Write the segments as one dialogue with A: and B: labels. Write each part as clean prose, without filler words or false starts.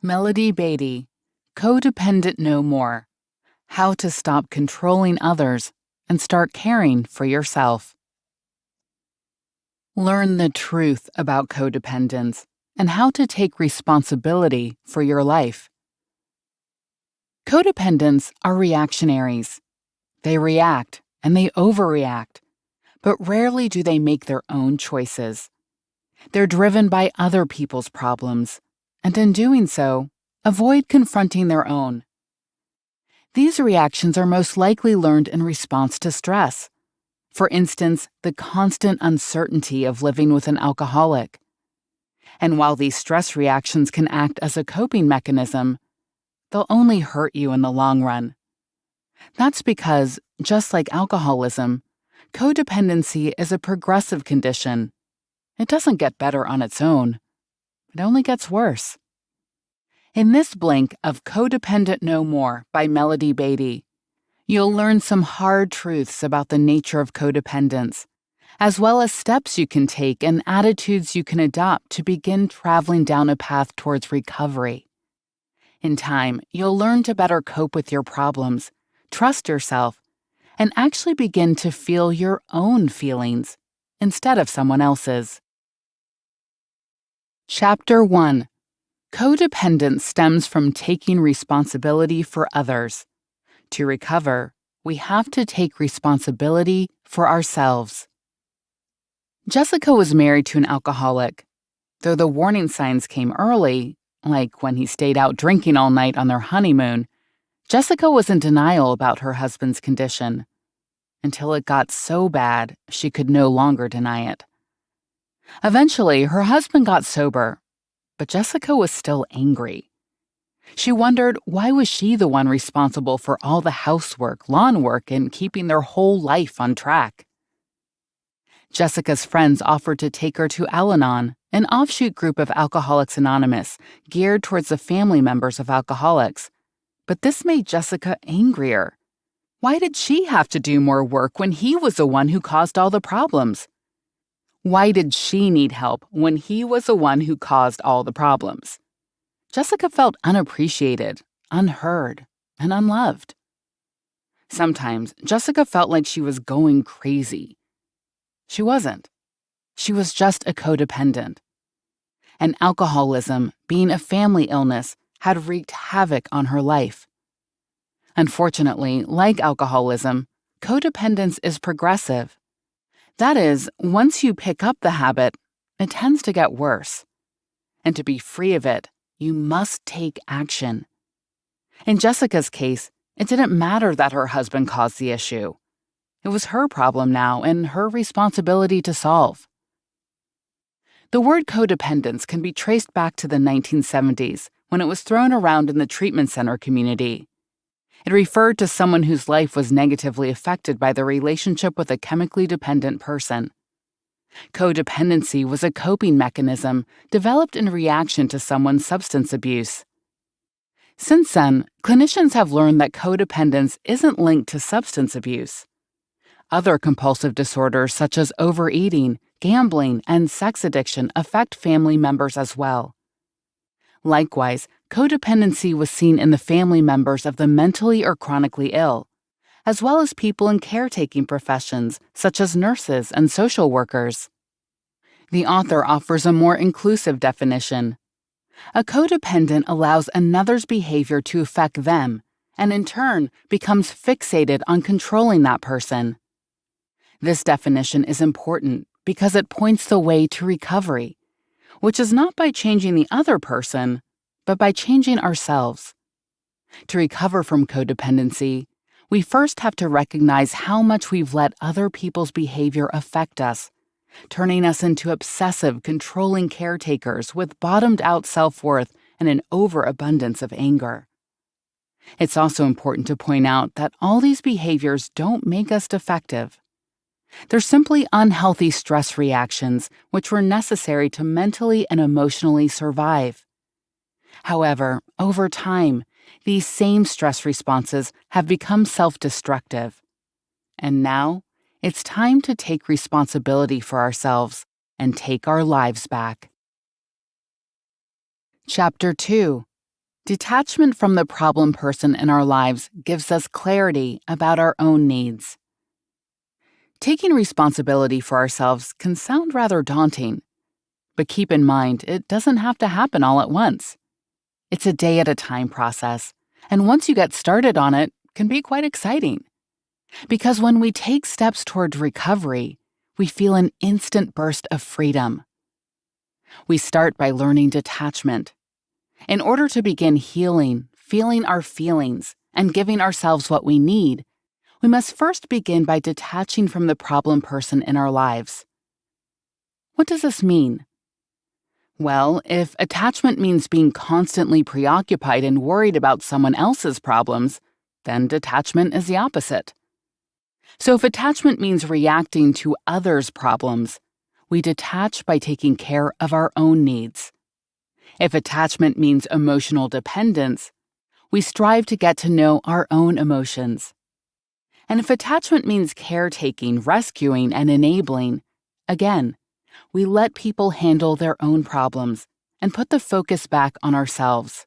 A: Melody Beattie, Codependent No More: How to Stop Controlling Others and Start Caring for Yourself. Learn the truth about codependence and how to take responsibility for your life. Codependents are reactionaries. They react and they overreact, but rarely do they make their own choices. They're driven by other people's problems, and in doing so, avoid confronting their own. These reactions are most likely learned in response to stress. For instance, the constant uncertainty of living with an alcoholic. And while these stress reactions can act as a coping mechanism, they'll only hurt you in the long run. That's because, just like alcoholism, codependency is a progressive condition. It doesn't get better on its own. It only gets worse. In this blink of Codependent No More by Melody Beattie, you'll learn some hard truths about the nature of codependence, as well as steps you can take and attitudes you can adopt to begin traveling down a path towards recovery. In time, you'll learn to better cope with your problems, trust yourself, and actually begin to feel your own feelings instead of someone else's. Chapter 1: Codependence stems from taking responsibility for others. To recover, we have to take responsibility for ourselves. Jessica was married to an alcoholic. Though the warning signs came early, like when he stayed out drinking all night on their honeymoon, Jessica was in denial about her husband's condition, until it got so bad she could no longer deny it. Eventually, her husband got sober, but Jessica was still angry. She wondered, why was she the one responsible for all the housework, lawn work, and keeping their whole life on track? Jessica's friends offered to take her to Al-Anon, an offshoot group of Alcoholics Anonymous geared towards the family members of alcoholics. But this made Jessica angrier. Why did she have to do more work when he was the one who caused all the problems? Why did she need help when he was the one who caused all the problems? Jessica felt unappreciated, unheard, and unloved. Sometimes Jessica felt like she was going crazy. She wasn't. She was just a codependent. And alcoholism, being a family illness, had wreaked havoc on her life. Unfortunately, like alcoholism, codependence is progressive. That is, once you pick up the habit, it tends to get worse. And to be free of it, you must take action. In Jessica's case, it didn't matter that her husband caused the issue. It was her problem now and her responsibility to solve. The word codependence can be traced back to the 1970s, when it was thrown around in the treatment center community. It referred to someone whose life was negatively affected by their relationship with a chemically dependent person. Codependency was a coping mechanism developed in reaction to someone's substance abuse. Since then, clinicians have learned that codependence isn't linked to substance abuse. Other compulsive disorders such as overeating, gambling, and sex addiction affect family members as well. Likewise, codependency was seen in the family members of the mentally or chronically ill, as well as people in caretaking professions such as nurses and social workers. The author offers a more inclusive definition. A codependent allows another's behavior to affect them, and in turn becomes fixated on controlling that person. This definition is important because it points the way to recovery, which is not by changing the other person, but by changing ourselves. To recover from codependency, we first have to recognize how much we've let other people's behavior affect us, turning us into obsessive, controlling caretakers with bottomed-out self-worth and an overabundance of anger. It's also important to point out that all these behaviors don't make us defective. They're simply unhealthy stress reactions which were necessary to mentally and emotionally survive. However, over time, these same stress responses have become self-destructive. And now, it's time to take responsibility for ourselves and take our lives back. Chapter 2. Detachment from the problem person in our lives gives us clarity about our own needs. Taking responsibility for ourselves can sound rather daunting, but keep in mind it doesn't have to happen all at once. It's a day-at-a-time process, and once you get started on it, can be quite exciting. Because when we take steps toward recovery, we feel an instant burst of freedom. We start by learning detachment. In order to begin healing, feeling our feelings, and giving ourselves what we need, we must first begin by detaching from the problem person in our lives. What does this mean? Well, if attachment means being constantly preoccupied and worried about someone else's problems, then detachment is the opposite. So if attachment means reacting to others' problems, we detach by taking care of our own needs. If attachment means emotional dependence, we strive to get to know our own emotions. And if attachment means caretaking, rescuing, and enabling, again, we let people handle their own problems and put the focus back on ourselves.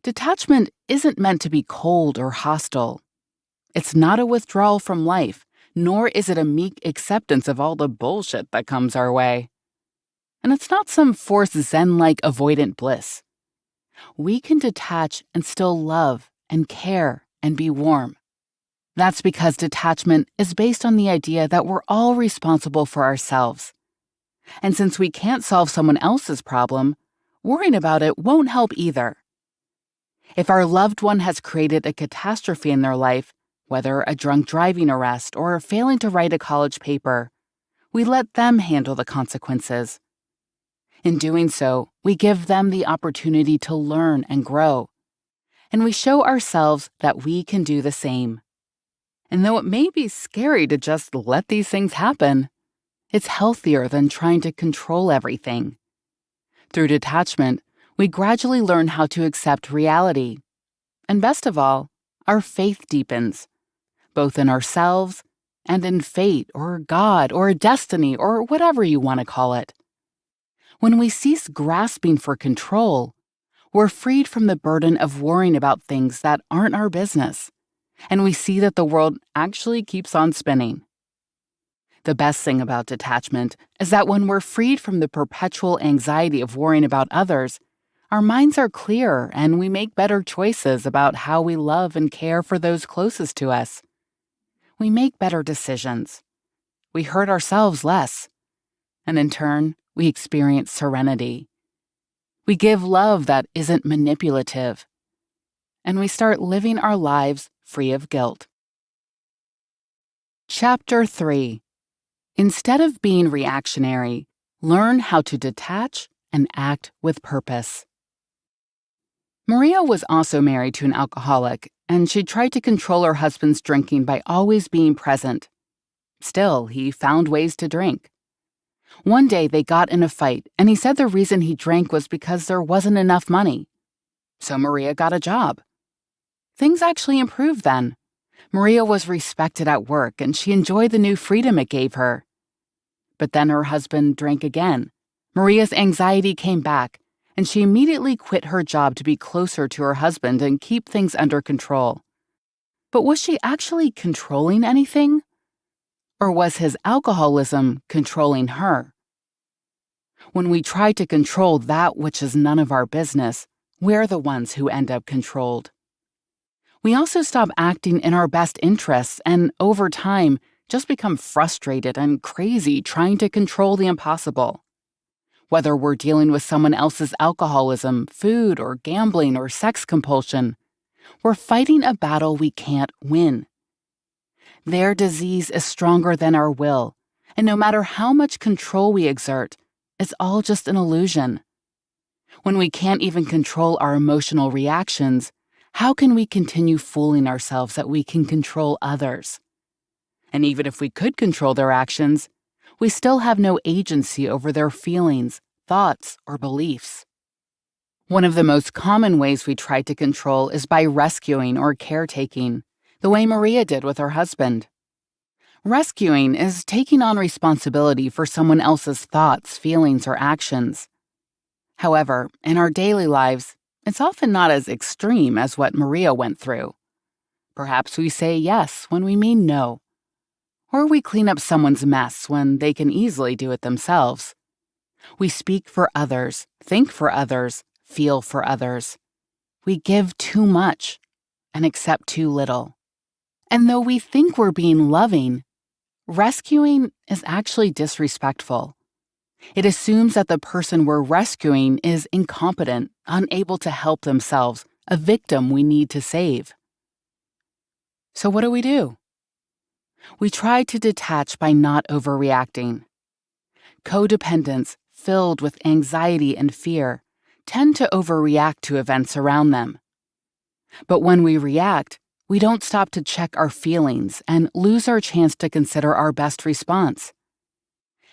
A: Detachment isn't meant to be cold or hostile. It's not a withdrawal from life, nor is it a meek acceptance of all the bullshit that comes our way. And it's not some forced Zen-like avoidant bliss. We can detach and still love and care and be warm. That's because detachment is based on the idea that we're all responsible for ourselves. And since we can't solve someone else's problem, worrying about it won't help either. If our loved one has created a catastrophe in their life, whether a drunk driving arrest or failing to write a college paper, we let them handle the consequences. In doing so, we give them the opportunity to learn and grow, and we show ourselves that we can do the same. And though it may be scary to just let these things happen, it's healthier than trying to control everything. Through detachment, we gradually learn how to accept reality. And best of all, our faith deepens, both in ourselves and in fate or God or destiny or whatever you want to call it. When we cease grasping for control, we're freed from the burden of worrying about things that aren't our business, and we see that the world actually keeps on spinning. The best thing about detachment is that when we're freed from the perpetual anxiety of worrying about others, our minds are clearer and we make better choices about how we love and care for those closest to us. We make better decisions. We hurt ourselves less. And in turn, we experience serenity. We give love that isn't manipulative. And we start living our lives free of guilt. Chapter 3. Instead of being reactionary, learn how to detach and act with purpose. Maria was also married to an alcoholic, and she tried to control her husband's drinking by always being present. Still, he found ways to drink. One day they got in a fight, and he said the reason he drank was because there wasn't enough money. So Maria got a job. Things actually improved then. Maria was respected at work, and she enjoyed the new freedom it gave her. But then her husband drank again. Maria's anxiety came back, and she immediately quit her job to be closer to her husband and keep things under control. But was she actually controlling anything? Or was his alcoholism controlling her? When we try to control that which is none of our business, we're the ones who end up controlled. We also stop acting in our best interests and, over time, just become frustrated and crazy trying to control the impossible. Whether we're dealing with someone else's alcoholism, food, or gambling, or sex compulsion, we're fighting a battle we can't win. Their disease is stronger than our will, and no matter how much control we exert, it's all just an illusion. When we can't even control our emotional reactions, how can we continue fooling ourselves that we can control others? And even if we could control their actions, we still have no agency over their feelings, thoughts, or beliefs. One of the most common ways we try to control is by rescuing or caretaking, the way Maria did with her husband. Rescuing is taking on responsibility for someone else's thoughts, feelings, or actions. However, in our daily lives, it's often not as extreme as what Maria went through. Perhaps we say yes when we mean no. Or we clean up someone's mess when they can easily do it themselves. We speak for others, think for others, feel for others. We give too much and accept too little. And though we think we're being loving, rescuing is actually disrespectful. It assumes that the person we're rescuing is incompetent, unable to help themselves, a victim we need to save. So what do? We try to detach by not overreacting. Codependents, filled with anxiety and fear, tend to overreact to events around them. But when we react, we don't stop to check our feelings and lose our chance to consider our best response.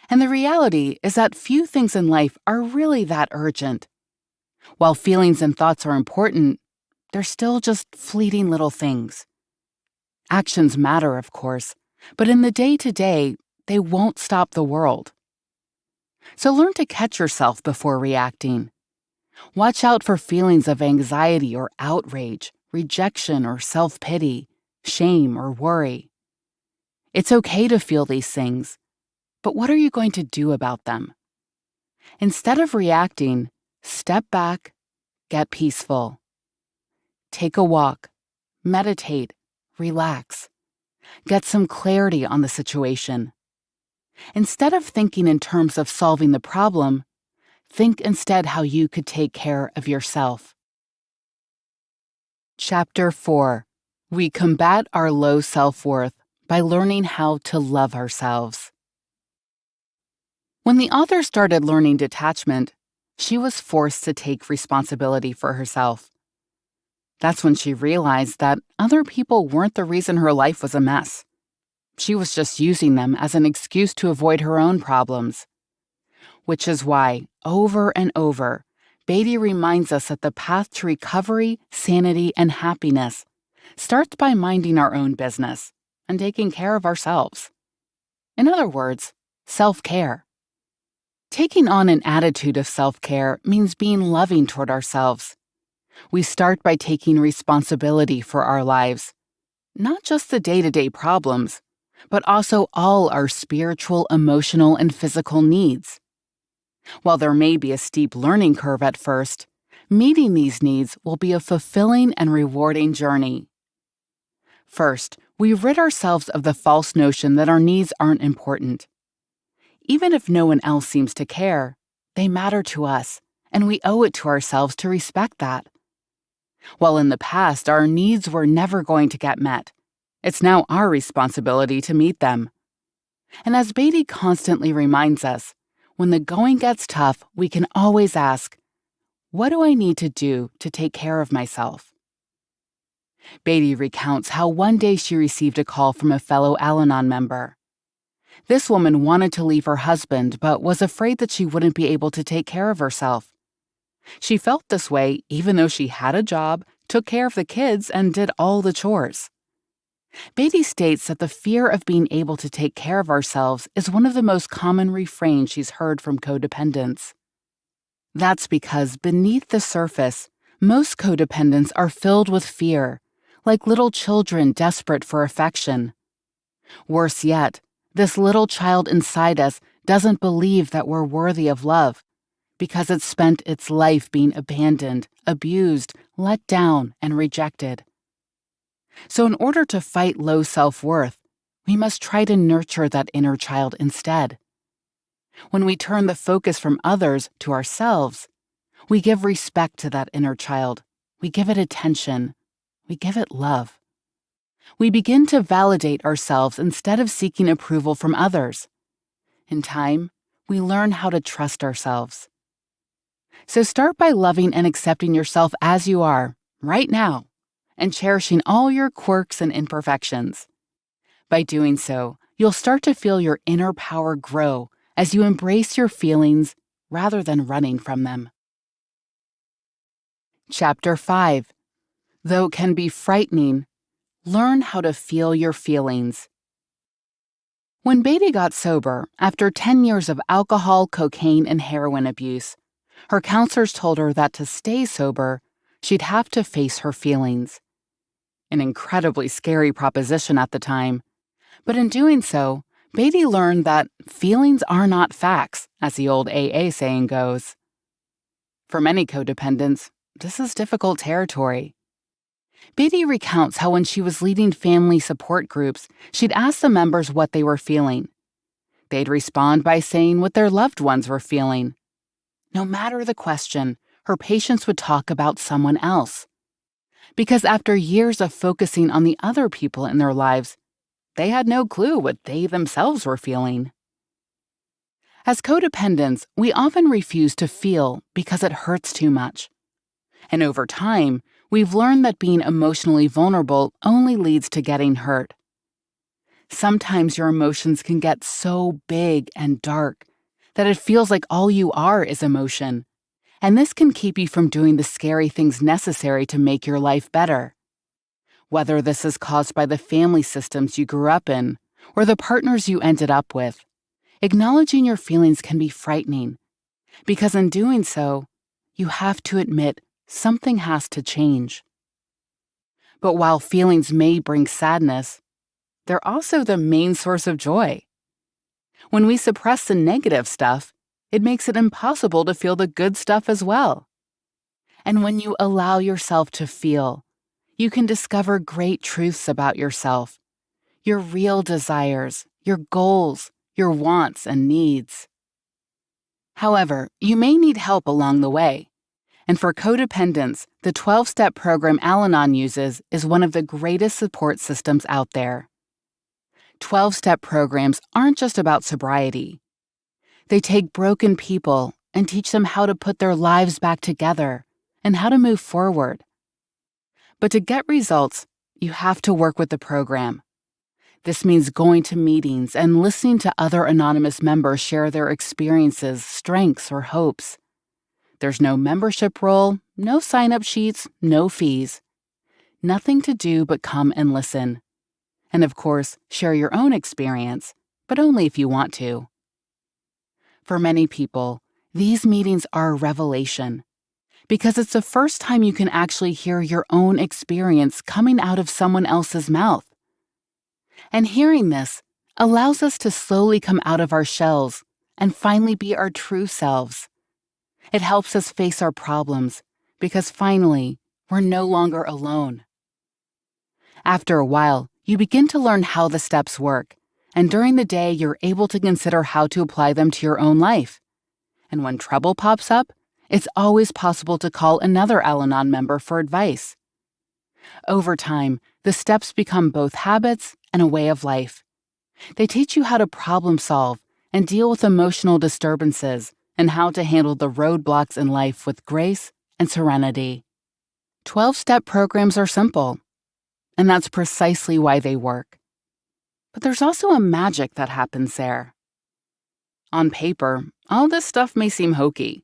A: And the reality is that few things in life are really that urgent. While feelings and thoughts are important, they're still just fleeting little things. Actions matter, of course, but in the day-to-day, they won't stop the world. So learn to catch yourself before reacting. Watch out for feelings of anxiety or outrage, rejection or self-pity, shame or worry. It's okay to feel these things, but what are you going to do about them? Instead of reacting, step back, get peaceful. Take a walk, meditate, relax. Get some clarity on the situation. Instead of thinking in terms of solving the problem, think instead how you could take care of yourself. Chapter 4. We combat our low self-worth by learning how to love ourselves. When the author started learning detachment, she was forced to take responsibility for herself. That's when she realized that other people weren't the reason her life was a mess. She was just using them as an excuse to avoid her own problems. Which is why, over and over, Beattie reminds us that the path to recovery, sanity, and happiness starts by minding our own business and taking care of ourselves. In other words, self-care. Taking on an attitude of self-care means being loving toward ourselves. We start by taking responsibility for our lives, not just the day-to-day problems, but also all our spiritual, emotional, and physical needs. While there may be a steep learning curve at first, meeting these needs will be a fulfilling and rewarding journey. First, we rid ourselves of the false notion that our needs aren't important. Even if no one else seems to care, they matter to us, and we owe it to ourselves to respect that. While in the past our needs were never going to get met, it's now our responsibility to meet them. And as Beattie constantly reminds us, when the going gets tough, we can always ask, what do I need to do to take care of myself? Beattie recounts how one day she received a call from a fellow Al-Anon member. This woman wanted to leave her husband, but was afraid that she wouldn't be able to take care of herself. She felt this way even though she had a job, took care of the kids, and did all the chores. Beattie states that the fear of being able to take care of ourselves is one of the most common refrains she's heard from codependents. That's because beneath the surface, most codependents are filled with fear, like little children desperate for affection. Worse yet, this little child inside us doesn't believe that we're worthy of love, because it's spent its life being abandoned, abused, let down, and rejected. So in order to fight low self-worth, we must try to nurture that inner child instead. When we turn the focus from others to ourselves, we give respect to that inner child, we give it attention, we give it love. We begin to validate ourselves instead of seeking approval from others. In time, we learn how to trust ourselves. So start by loving and accepting yourself as you are, right now, and cherishing all your quirks and imperfections. By doing so, you'll start to feel your inner power grow as you embrace your feelings rather than running from them. Chapter 5. Though it can be frightening, learn how to feel your feelings. When Beattie got sober, after 10 years of alcohol, cocaine, and heroin abuse, Her counselors told her that to stay sober, she'd have to face her feelings. An incredibly scary proposition at the time. But in doing so, Beattie learned that feelings are not facts, as the old AA saying goes. For many codependents, this is difficult territory. Beattie recounts how when she was leading family support groups, she'd ask the members what they were feeling. They'd respond by saying what their loved ones were feeling. No matter the question, her patients would talk about someone else. Because after years of focusing on the other people in their lives, they had no clue what they themselves were feeling. As codependents, we often refuse to feel because it hurts too much. And over time, we've learned that being emotionally vulnerable only leads to getting hurt. Sometimes your emotions can get so big and dark that it feels like all you are is emotion, and this can keep you from doing the scary things necessary to make your life better. Whether this is caused by the family systems you grew up in or the partners you ended up with, acknowledging your feelings can be frightening, because in doing so, you have to admit something has to change. But while feelings may bring sadness, they're also the main source of joy. When we suppress the negative stuff, it makes it impossible to feel the good stuff as well. And when you allow yourself to feel, you can discover great truths about yourself, your real desires, your goals, your wants and needs. However, you may need help along the way. And for codependents, the 12-step program Al-Anon uses is one of the greatest support systems out there. 12-step programs aren't just about sobriety. They take broken people and teach them how to put their lives back together and how to move forward. But to get results, you have to work with the program. This means going to meetings and listening to other anonymous members share their experiences, strengths, or hopes. There's no membership role, no sign-up sheets, no fees. Nothing to do but come and listen. And of course, share your own experience, but only if you want to. For many people, these meetings are a revelation, because it's the first time you can actually hear your own experience coming out of someone else's mouth. And hearing this allows us to slowly come out of our shells and finally be our true selves. It helps us face our problems, because finally, we're no longer alone. After a while, you begin to learn how the steps work, and during the day, you're able to consider how to apply them to your own life. And when trouble pops up, it's always possible to call another Al-Anon member for advice. Over time, the steps become both habits and a way of life. They teach you how to problem solve and deal with emotional disturbances and how to handle the roadblocks in life with grace and serenity. 12-step programs are simple, and that's precisely why they work. But there's also a magic that happens there. On paper, all this stuff may seem hokey,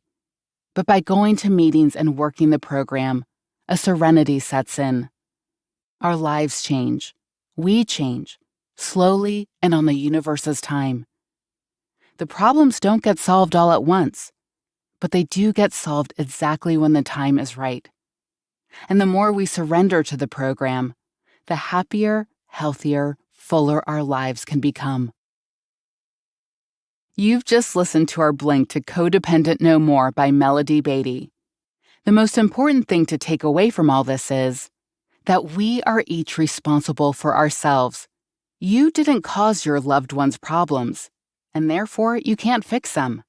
A: but by going to meetings and working the program, a serenity sets in. Our lives change. We change, slowly and on the universe's time. The problems don't get solved all at once, but they do get solved exactly when the time is right. And the more we surrender to the program, the happier, healthier, fuller our lives can become. You've just listened to our blink to Codependent No More by Melody Beattie. The most important thing to take away from all this is that we are each responsible for ourselves. You didn't cause your loved one's problems, and therefore you can't fix them.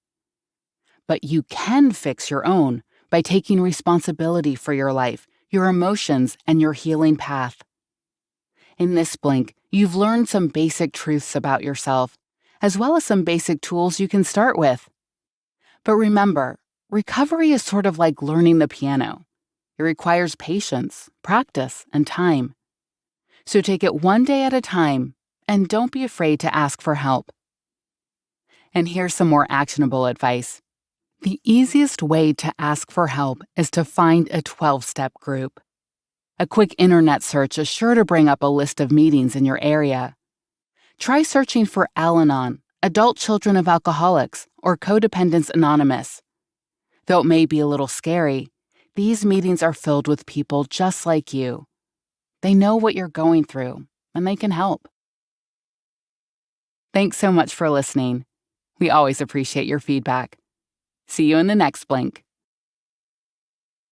A: But you can fix your own by taking responsibility for your life, your emotions, and your healing path. In this blink, you've learned some basic truths about yourself, as well as some basic tools you can start with. But remember, recovery is sort of like learning the piano. It requires patience, practice, and time. So take it one day at a time, and don't be afraid to ask for help. And here's some more actionable advice. The easiest way to ask for help is to find a 12-step group. A quick internet search is sure to bring up a list of meetings in your area. Try searching for Al-Anon, Adult Children of Alcoholics, or Codependents Anonymous. Though it may be a little scary, these meetings are filled with people just like you. They know what you're going through, and they can help. Thanks so much for listening. We always appreciate your feedback. See you in the next Blink.